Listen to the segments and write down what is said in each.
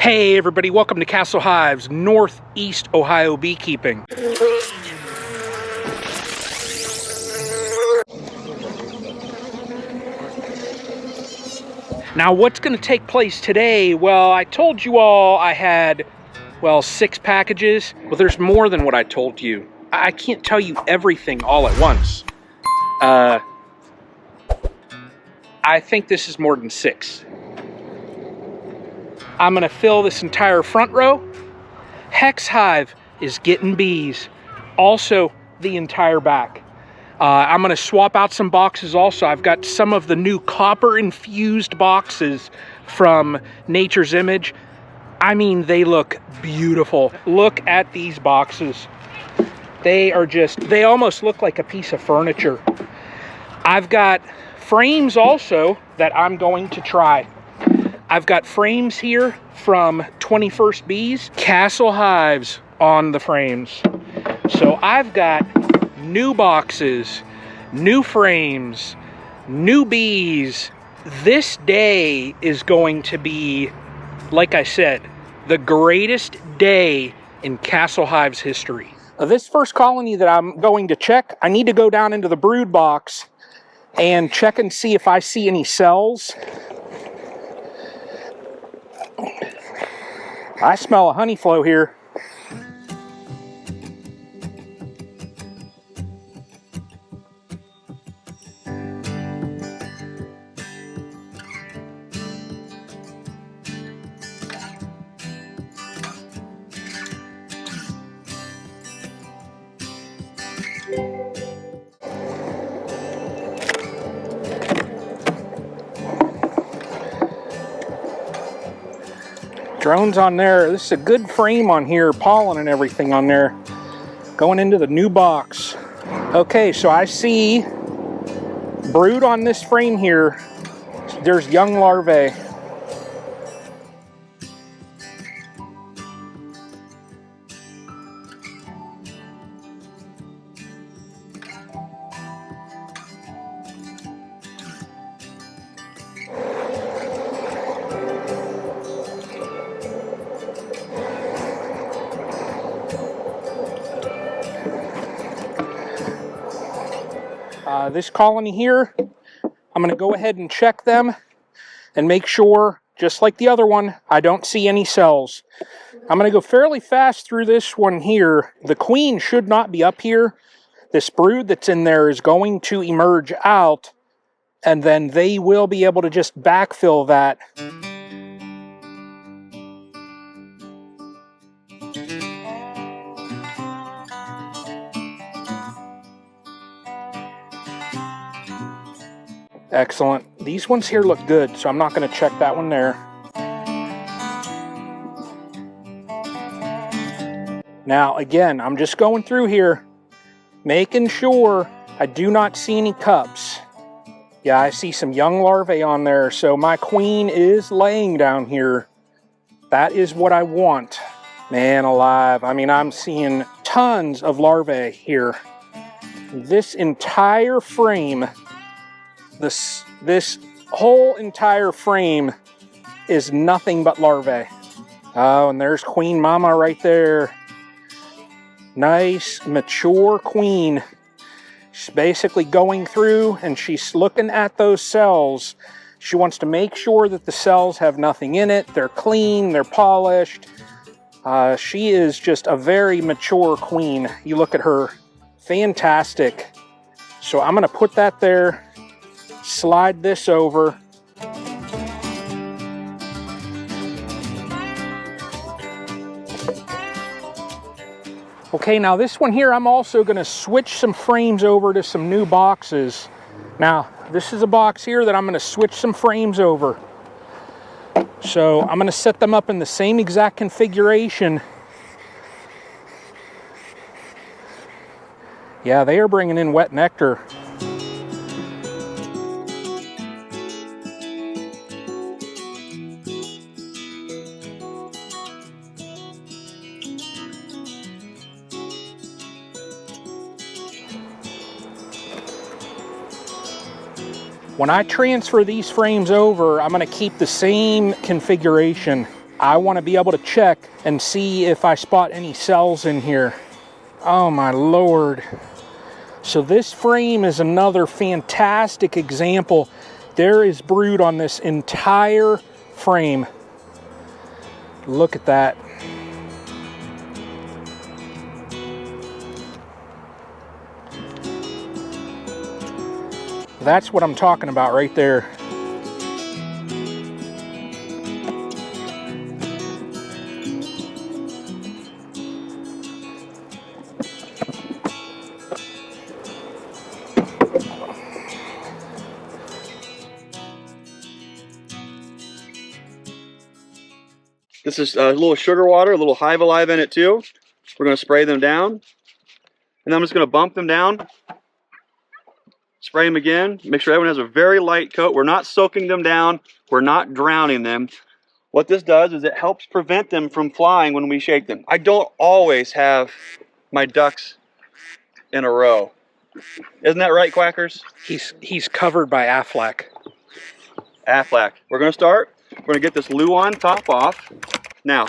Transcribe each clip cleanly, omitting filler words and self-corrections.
Hey everybody, welcome to Castle Hives, Northeast Ohio beekeeping. Now what's going to take place today? Well, I told you all I had, 6 packages. Well, there's more than what I told you. I can't tell you everything all at once. I think this is more than 6. I'm going to fill this entire front row. Hex Hive is getting bees. Also, the entire back. I'm going to swap out some boxes also. I've got some of the new copper-infused boxes from Nature's Image. I mean, they look beautiful. Look at these boxes. They almost look like a piece of furniture. I've got frames also that I'm going to try. I've got frames here from 21st Bees, Castle Hives on the frames. So I've got new boxes, new frames, new bees. This day is going to be, like I said, the greatest day in Castle Hives history. This first colony that I'm going to check, I need to go down into the brood box and check and see if I see any cells. I smell a honey flow here. Drones on there. This is a good frame on here, pollen and everything on there. Going into the new box. Okay, so I see brood on this frame here. There's young larvae. This colony here, I'm going to go ahead and check them and make sure, just like the other one, I don't see any cells. I'm going to go fairly fast through this one here. The queen should not be up here. This brood that's in there is going to emerge out, and then they will be able to just backfill that. Excellent. These ones here look good, so I'm not going to check that one there. Now, again, I'm just going through here, making sure I do not see any cups. Yeah, I see some young larvae on there, so my queen is laying down here. That is what I want. Man alive. I mean, I'm seeing tons of larvae here. This entire frame, this whole entire frame is nothing but larvae. Oh, and there's Queen Mama right there. Nice, mature queen. She's basically going through and she's looking at those cells. She wants to make sure that the cells have nothing in it. They're clean, they're polished. She is just a very mature queen. You look at her, fantastic. So I'm gonna put that there. Slide this over. Okay, now this one here, I'm also going to switch some frames over to some new boxes. Now, this is a box here that I'm going to switch some frames over. So I'm going to set them up in the same exact configuration. Yeah, they are bringing in wet nectar. When I transfer these frames over, I'm going to keep the same configuration. I want to be able to check and see if I spot any cells in here. Oh my Lord. So this frame is another fantastic example. There is brood on this entire frame. Look at that. That's what I'm talking about right there. This is a little sugar water, a little Hive Alive in it too. We're going to spray them down. And I'm just going to bump them down. Spray them again. Make sure everyone has a very light coat. We're not soaking them down. We're not drowning them. What this does is it helps prevent them from flying when we shake them. I don't always have my ducks in a row. Isn't that right, Quackers? He's covered by Aflac. Aflac. We're going to start. We're going to get this Luan top off. Now,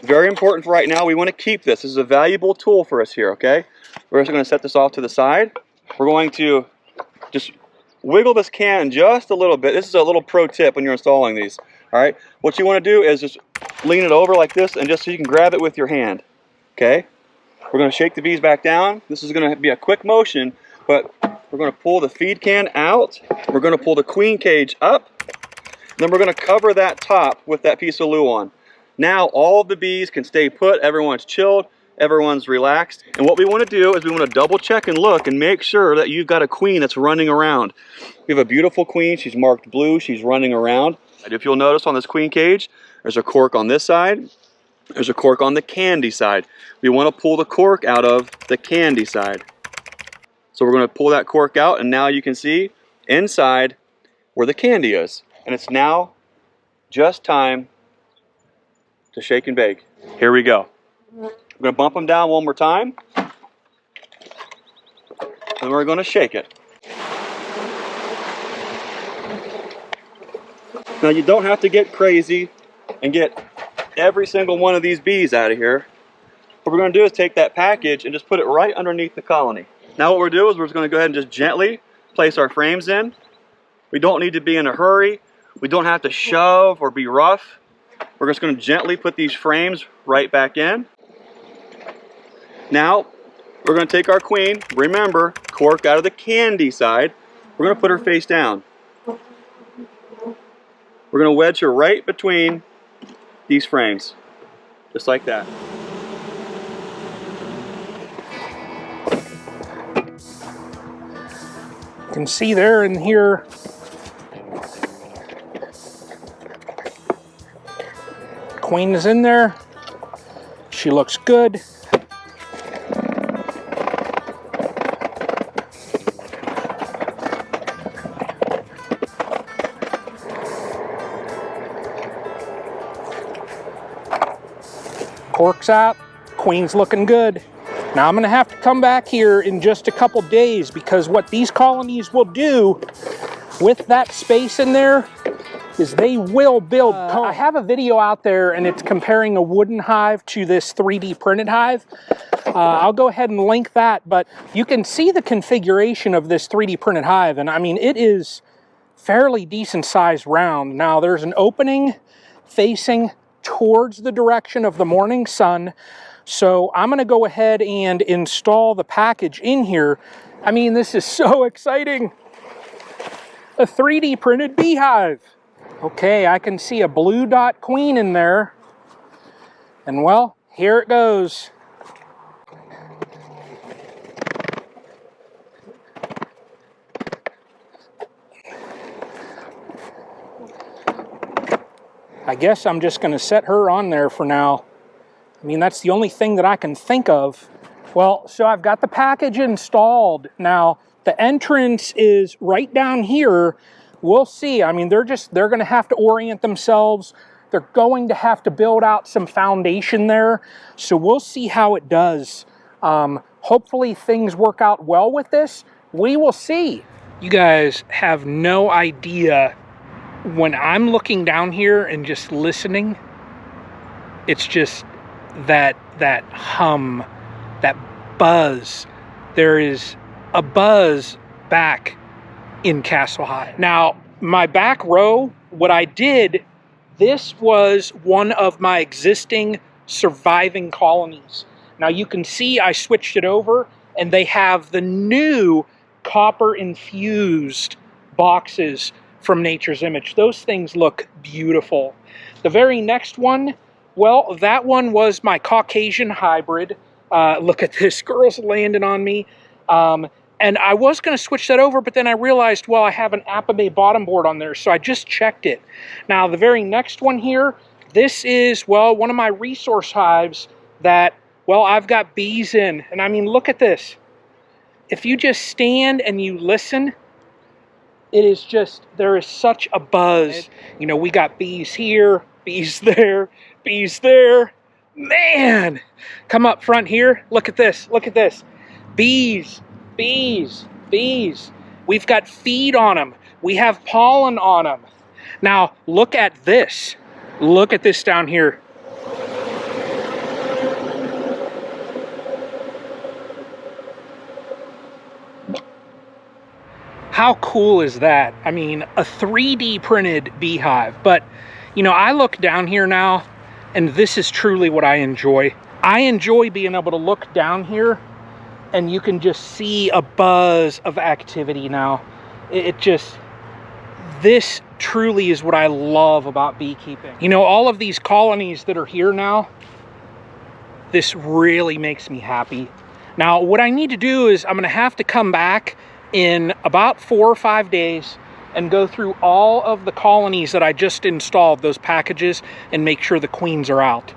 very important for right now, we want to keep this. This is a valuable tool for us here, okay? We're just going to set this off to the side. We're going to just wiggle this can just a little bit. This is a little pro tip when you're installing these, all right? What you want to do is just lean it over like this, and just so you can grab it with your hand, okay? We're going to shake the bees back down. This is going to be a quick motion, but we're going to pull the feed can out. We're going to pull the queen cage up. Then we're going to cover that top with that piece of Luan. Now all of the bees can stay put. Everyone's chilled. Everyone's relaxed. And what we want to do is we want to double check and look and make sure that you've got a queen that's running around. We have a beautiful queen. She's marked blue. She's running around. And if you'll notice on this queen cage, there's a cork on this side. There's a cork on the candy side. We want to pull the cork out of the candy side. So we're going to pull that cork out, and now you can see inside where the candy is. And it's now just time to shake and bake. Here we go. We're going to bump them down one more time. And we're going to shake it. Now you don't have to get crazy and get every single one of these bees out of here. What we're going to do is take that package and just put it right underneath the colony. Now what we're doing is we're just going to go ahead and just gently place our frames in. We don't need to be in a hurry. We don't have to shove or be rough. We're just going to gently put these frames right back in. Now, we're going to take our queen, remember, cork out of the candy side. We're going to put her face down. We're going to wedge her right between these frames, just like that. You can see there in here, queen is in there. She looks good. Cork's out, queen's looking good. Now I'm gonna have to come back here in just a couple days, because what these colonies will do with that space in there is they will build combs. I have a video out there and it's comparing a wooden hive to this 3D printed hive. I'll go ahead and link that, but you can see the configuration of this 3D printed hive, and I mean, it is fairly decent sized round. Now there's an opening facing towards the direction of the morning sun. So I'm going to go ahead and install the package in here. I mean, this is so exciting. A 3D printed beehive. Okay, I can see a blue dot queen in there. And well, here it goes. I guess I'm just going to set her on there for now. I mean, that's the only thing that I can think of. Well, so I've got the package installed. Now, the entrance is right down here. We'll see. I mean, they're going to have to orient themselves. They're going to have to build out some foundation there. So we'll see how it does. Hopefully things work out well with this. We will see. You guys have no idea, when I'm looking down here and just listening It's just that hum, that buzz. There is a buzz back in Castle Hive. Now, my back row, what I did, this was one of my existing surviving colonies. Now you can see I switched it over, and they have the new copper infused boxes from Nature's Image. Those things look beautiful. The very next one, well, that one was my Caucasian hybrid. Look at this, girl's landing on me. And I was going to switch that over, but then I realized, well, I have an Apimaye bottom board on there, so I just checked it. Now, the very next one here, this is, well, one of my resource hives that, well, I've got bees in. And I mean, look at this. If you just stand and you listen, it is just, there is such a buzz. You know, we got bees here, bees there, bees there. Man, come up front here. Look at this. Look at this. Bees. Bees, bees. We've got feed on them. We have pollen on them. Now, look at this. Look at this down here. How cool is that? I mean, a 3D printed beehive. But, you know, I look down here now, and this is truly what I enjoy. I enjoy being able to look down here, and you can just see a buzz of activity now. It just, this truly is what I love about beekeeping. You know, all of these colonies that are here now, this really makes me happy. Now, what I need to do is I'm going to have to come back in about 4 or 5 days and go through all of the colonies that I just installed, those packages, and make sure the queens are out.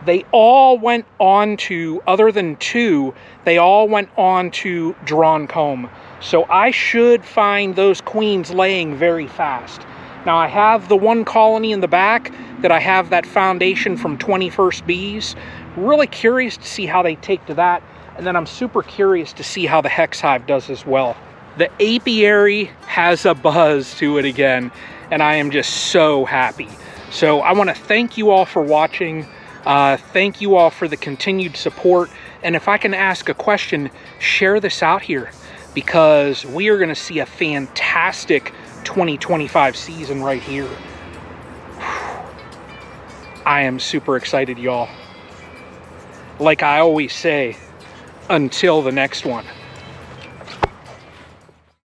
They all went on to, other than 2, they all went on to drawn comb. So I should find those queens laying very fast. Now I have the one colony in the back that I have that foundation from 21st Bees. Really curious to see how they take to that. And then I'm super curious to see how the Hex Hive does as well. The Apiary has a buzz to it again, and I am just so happy. So I want to thank you all for watching. Thank you all for the continued support. And if I can ask a question, share this out here, because we are going to see a fantastic 2025 season right here. I am super excited, y'all. Like I always say, until the next one.